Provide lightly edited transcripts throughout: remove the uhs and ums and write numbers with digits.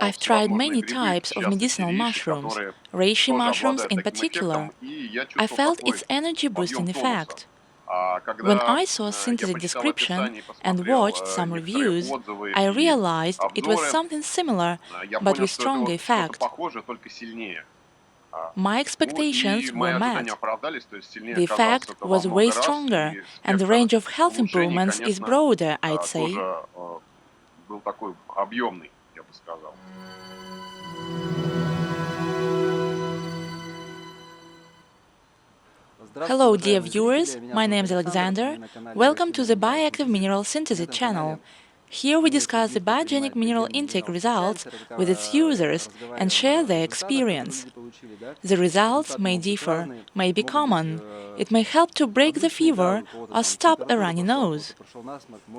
I've tried many types of medicinal mushrooms, reishi mushrooms in particular. I felt its energy-boosting effect. When I saw synthesis description and watched some reviews, I realized it was something similar, but with stronger effect. My expectations were met. The effect was way stronger, and the range of health improvements is broader, I'd say. Hello, dear viewers, my name is Alexander. Welcome to the Bioactive Mineral Synthesis channel. Here we discuss the biogenic mineral intake results with its users and share their experience. The results may differ, may be common. It may help to break the fever or stop a runny nose.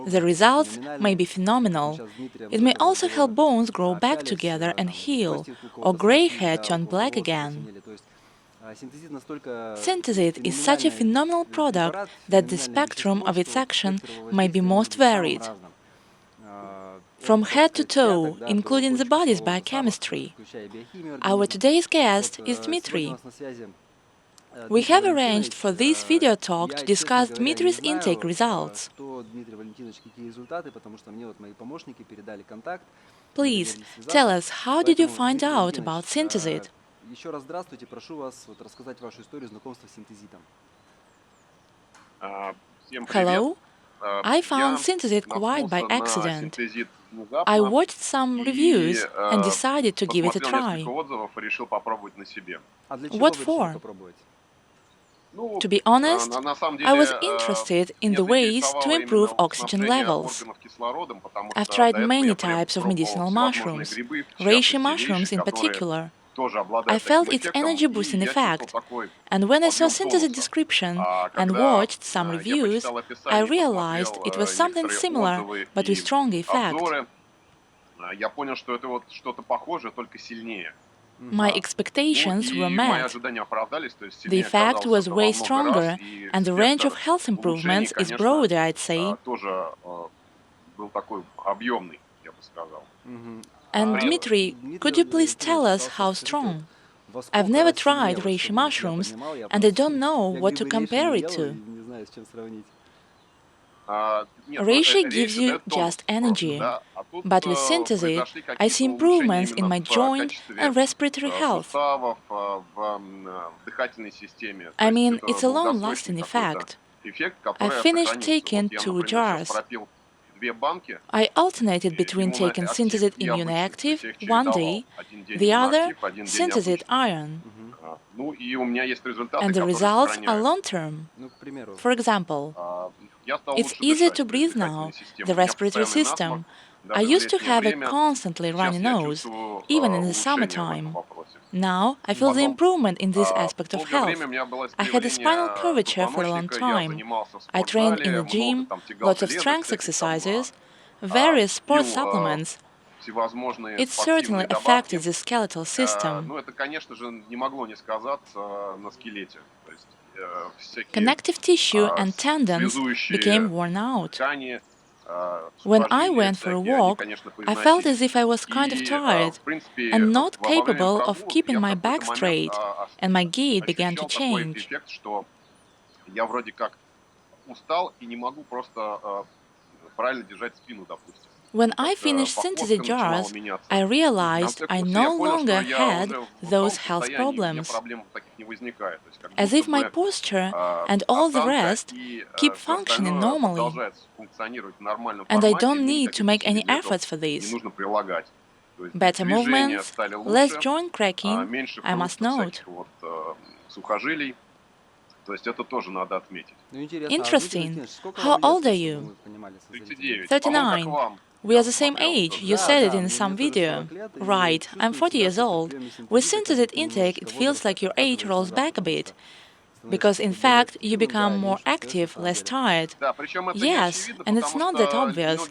The results may be phenomenal. It may also help bones grow back together and heal, or gray hair turn black again. Synthesit is such a phenomenal product that the spectrum of its action may be most varied. From head to toe, including the body's biochemistry. Our today's guest is Dmitry. We have arranged for this video talk to discuss Dmitry's intake results. Please, tell us, how did you find out about Synthesit? Еще раз здравствуйте, прошу вас рассказать вашу историю знакомства с синтезитом. Hello, I found Synthesit quite by accident. I watched some reviews and decided to give it a try. What for? To be honest, I was interested in the ways to improve oxygen levels. I've tried many types of medicinal mushrooms, reishi mushrooms in particular. I felt its energy-boosting effect, and when I saw Synthesit description and watched some reviews, I realized it was something similar, but with stronger effect. My expectations were met. The effect was way stronger, and the range of health improvements is broader, I'd say. And Dmitry, could you please tell us how strong? I've never tried reishi mushrooms, and I don't know what to compare it to. Reishi gives you just energy, but with Synthesit, I see improvements in my joint and respiratory health. I mean, it's a long-lasting effect. I finished taking 2 jars. I alternated between taking Synthesit Immunoactive one day, the other Synthesit Iron. And the results are long-term. For example, it's easier to breathe now, the respiratory system. I used to have a constantly runny nose, even in the summertime. Now I feel the improvement in this aspect of health. I had a spinal curvature for a long time. I trained in the gym, lots of strength exercises, various sports supplements. It certainly affected the skeletal system. Connective tissue and tendons became worn out. When I went for a walk, I felt as if I was kind of tired and not capable of keeping my back straight, and my gait began to change. When I finished Synthesit jars, I realized I no longer had those health problems. As if my posture and all the rest keep functioning normally. And I don't need to make any efforts for this. Better movements, less joint cracking, I must note. Interesting. How old are you? 39. We are the same age, you said it in some video. Right, I'm 40 years old. With Synthesit intake, it feels like your age rolls back a bit. Because in fact, you become more active, less tired. Yes, and it's not that obvious.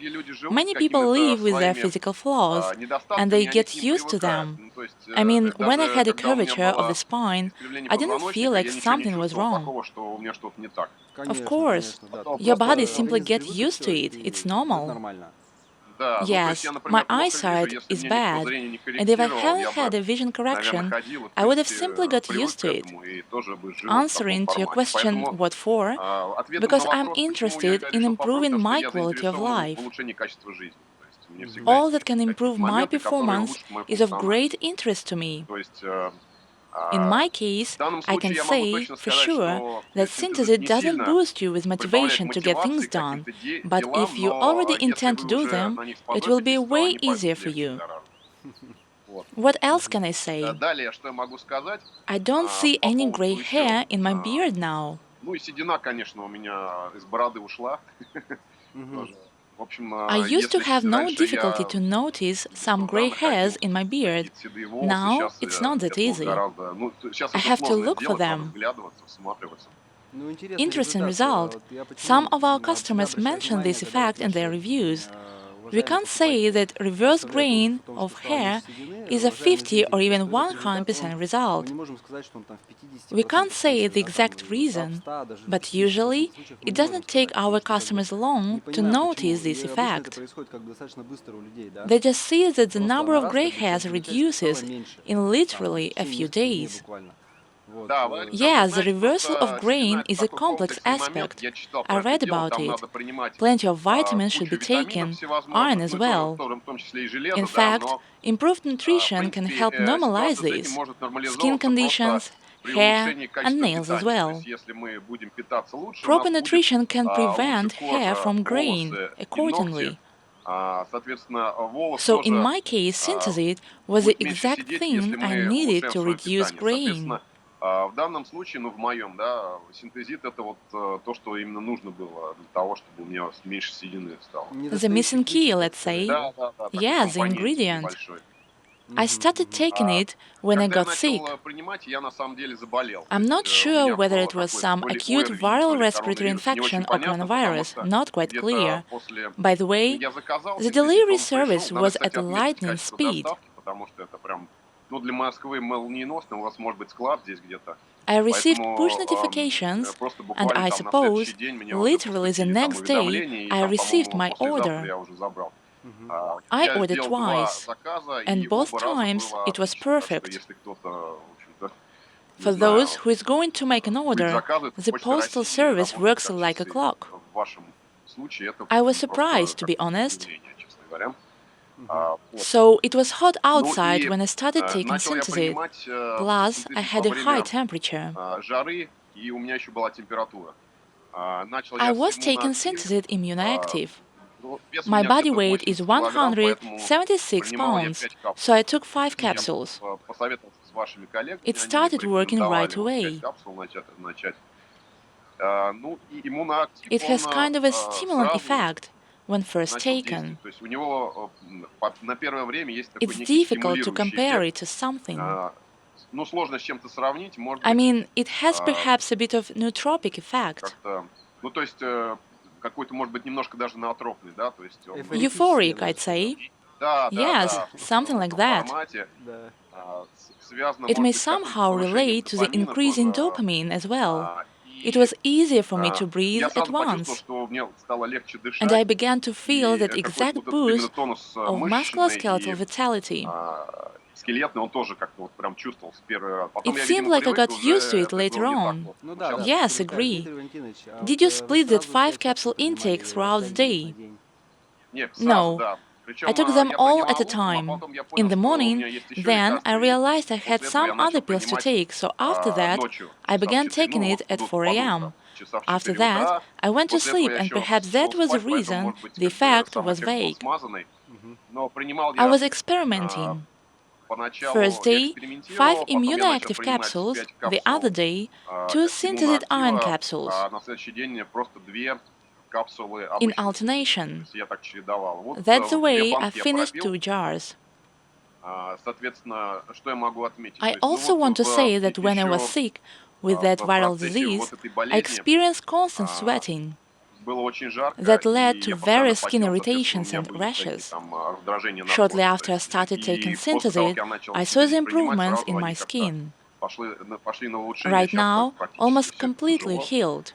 Many people live with their physical flaws, and they get used to them. I mean, when I had a curvature of the spine, I didn't feel like something was wrong. Of course, your body simply gets used to it, it's normal. Yes, my eyesight is bad, and if I hadn't had a vision correction, I would have simply got used to it. Answering to your question, what for? Because I'm interested in improving my quality of life. All that can improve my performance is of great interest to me. In my case, I can say for sure that synthesis doesn't boost you with motivation to get things done, but if you already intend to do them, it will be way easier for you. What else can I say? I don't see any gray hair in my beard now. I used to have no difficulty to notice some gray hairs in my beard. Now it's not that easy. I have to look for them. Interesting result. Some of our customers mention this effect in their reviews. We can't say that reverse graying of hair is a 50 or even 100% result. We can't say the exact reason, but usually it doesn't take our customers long to notice this effect. They just see that the number of gray hairs reduces in literally a few days. Yes, the reversal of graying is a complex aspect. I read about it. Plenty of vitamins should be taken, iron as well. In fact, improved nutrition can help normalize this. Skin conditions, hair, and nails as well. Proper nutrition can prevent hair from graying accordingly. So in my case, synthesis was the exact thing I needed to reduce graying. В данном случае, в моем, синтезит это вот то, что именно нужно было для того, чтобы у меня меньше седины стало. The missing key, let's say. Yeah, the ingredient. I started taking it when I got sick. I'm not sure whether it was some acute viral respiratory infection or coronavirus, not quite clear. By the way, the delivery service was at lightning speed. I received push notifications, and I suppose literally the next day I received my order. I ordered twice, and both times it was perfect. For those who is going to make an order, the postal service works like a clock. I was surprised, to be honest. So it was hot outside when I started taking synthesis. Plus, I had a high temperature. I was taking synthesis immunoactive. My body weight is 176 pounds, so I took 5 capsules. It started working right away. It has kind of a stimulant effect when first taken. It's difficult to compare it to something. I mean, it has perhaps a bit of nootropic effect. Euphoric, I'd say. Yes, something like that. It may somehow relate to the increase in dopamine as well. It was easier for me to breathe at once, and I began to feel that exact boost of musculoskeletal vitality. It seemed like I got used to it later on. Yes, agree. Did you split that 5-capsule intake throughout the day? No. I took them all at a time. In the morning, then I realized I had some other pills to take, so after that, I began taking it at 4 a.m. After that, I went to sleep, and perhaps that was the reason the effect was vague. I was experimenting. First day, 5 immunoactive capsules, the other day, 2 synthesis iron capsules. In alternation. That's the way I finished 2 jars. I also want to say that when I was sick with that viral disease, I experienced constant sweating. That led to various skin irritations and rashes. Shortly after I started taking synthesis, I saw the improvements in my skin. Right now, almost completely healed.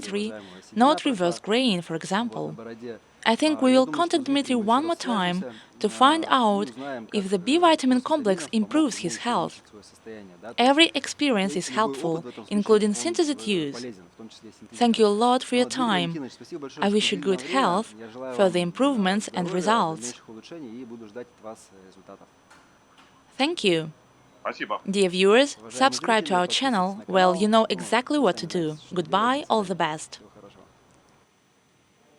Dmitry, not reverse grain, for example. I think we will contact Dmitry one more time to find out if the B vitamin complex improves his health. Every experience is helpful, including synthesis use. Thank you a lot for your time. I wish you good health, further improvements and results. Thank you. Спасибо. Dear viewers, subscribe to our channel, well, you know exactly what to do. Goodbye, all the best.